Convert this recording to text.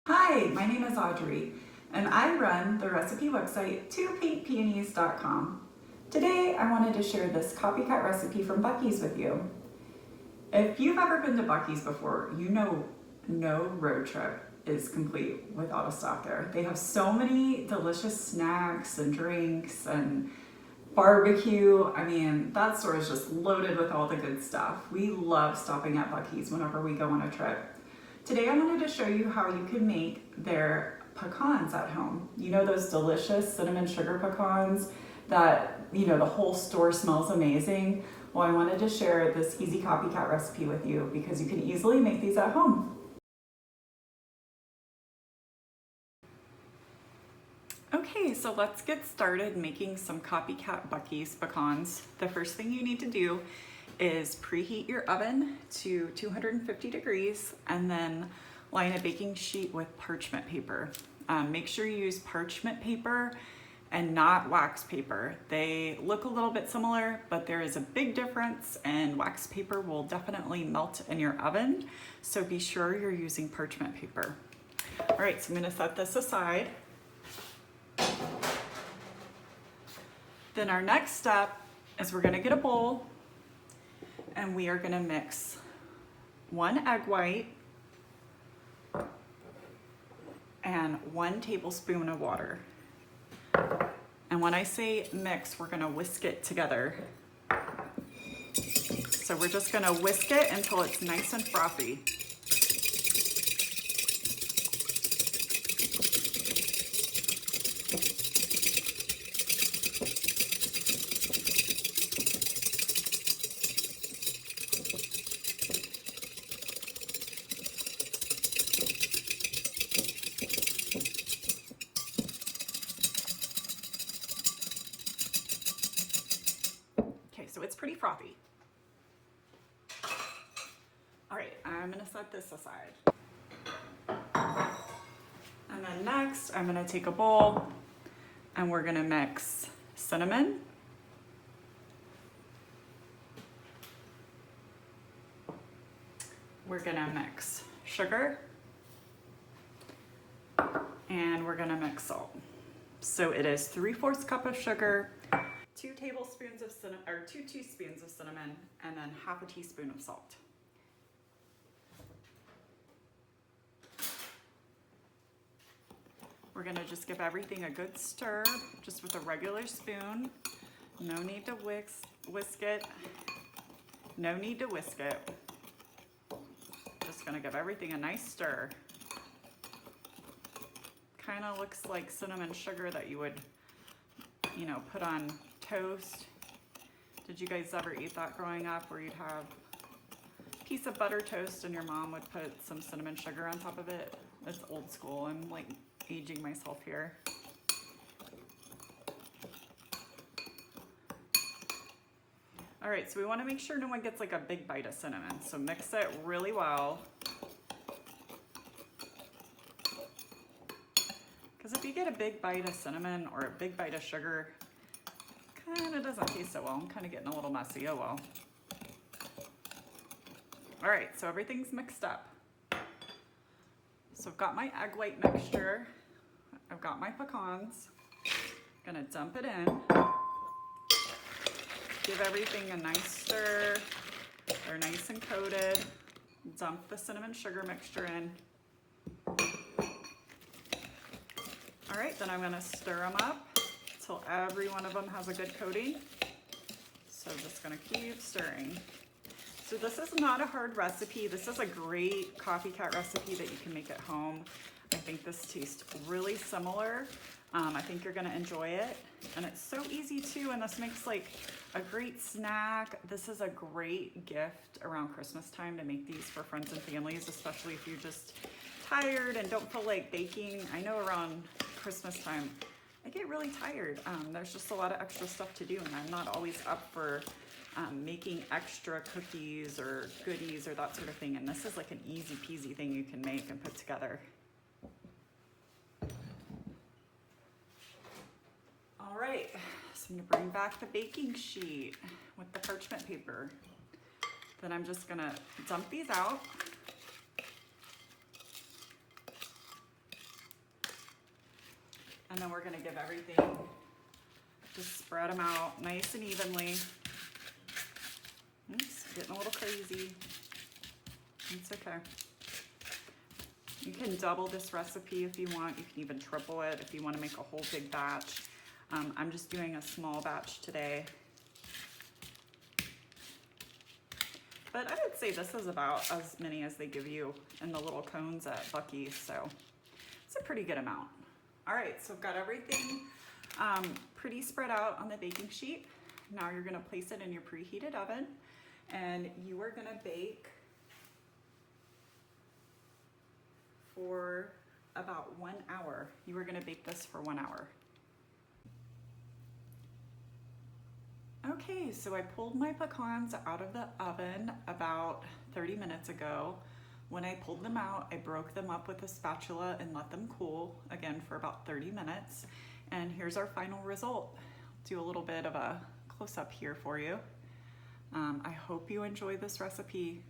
Hi, my name is Audrey, and I run the recipe website 2paintpeonies.com. Today, I wanted to share this copycat recipe from Buc-ees with you. If you've ever been to Buc-ees before, you know no road trip is complete without a stop there. They have so many delicious snacks and drinks and barbecue. I mean, that store is just loaded with all the good stuff. We love stopping at Buc-ees whenever we go on a trip. Today I wanted to show you how you can make their pecans at home. You know those delicious cinnamon sugar pecans that, the whole store smells amazing? Well, I wanted to share this easy copycat recipe with you because you can easily make these at home. Okay, so let's get started making some copycat Buc-ees pecans. The first thing you need to do is preheat your oven to 250 degrees and then line a baking sheet with parchment paper. Make sure you use parchment paper and not wax paper. They look a little bit similar, but there is a big difference, and wax paper will definitely melt in your oven, so be sure you're using parchment paper. All right, so I'm gonna set this aside. Then our next step is we're gonna get a bowl and we are gonna mix 1 egg white and 1 tablespoon of water. And when I say mix, we're gonna whisk it together. So we're just gonna whisk it until it's nice and frothy. So it's pretty frothy. All right, I'm gonna set this aside. And then next, I'm gonna take a bowl and we're gonna mix cinnamon, we're gonna mix sugar, and we're gonna mix salt. So it is 3/4 cup of sugar, 2 tablespoons of cinnamon, or 2 teaspoons of cinnamon, and then 1/2 teaspoon of salt. We're gonna just give everything a good stir, just with a regular spoon. No need to whisk it. No need to whisk it. Just gonna give everything a nice stir. Kind of looks like cinnamon sugar that you would, put on toast. Did you guys ever eat that growing up, where you'd have a piece of butter toast and your mom would put some cinnamon sugar on top of it? It's old school. I'm like aging myself here. All right, so we want to make sure no one gets like a big bite of cinnamon. So mix it really well. Because if you get a big bite of cinnamon or a big bite of sugar, kind of doesn't taste so well. I'm kind of getting a little messy, oh well. All right, so everything's mixed up. So I've got my egg white mixture. I've got my pecans. I'm gonna dump it in. Give everything a nice stir. They're nice and coated. Dump the cinnamon sugar mixture in. All right, then I'm gonna stir them up until every one of them has a good coating. So I'm just gonna keep stirring. So this is not a hard recipe. This is a great copycat recipe that you can make at home. I think this tastes really similar. I think you're gonna enjoy it. And it's so easy too, and this makes like a great snack. This is a great gift around Christmas time to make these for friends and families, especially if you're just tired and don't feel like baking. I know around Christmas time, I get really tired. There's just a lot of extra stuff to do, and I'm not always up for making extra cookies or goodies or that sort of thing. And this is like an easy peasy thing you can make and put together. All right, so I'm gonna bring back the baking sheet with the parchment paper. Then I'm just gonna dump these out. And then we're gonna give everything, just spread them out nice and evenly. Oops, getting a little crazy. It's okay. You can double this recipe if you want. You can even triple it if you want to make a whole big batch. I'm just doing a small batch today. But I would say this is about as many as they give you in the little cones at Buc-ee's, so it's a pretty good amount. All right, so I've got everything pretty spread out on the baking sheet. Now you're gonna place it in your preheated oven, and you are gonna bake for about 1 hour. You are gonna bake this for 1 hour. Okay, so I pulled my pecans out of the oven about 30 minutes ago. When I pulled them out, I broke them up with a spatula and let them cool again for about 30 minutes. And here's our final result. Do a little bit of a close-up here for you. I hope you enjoy this recipe.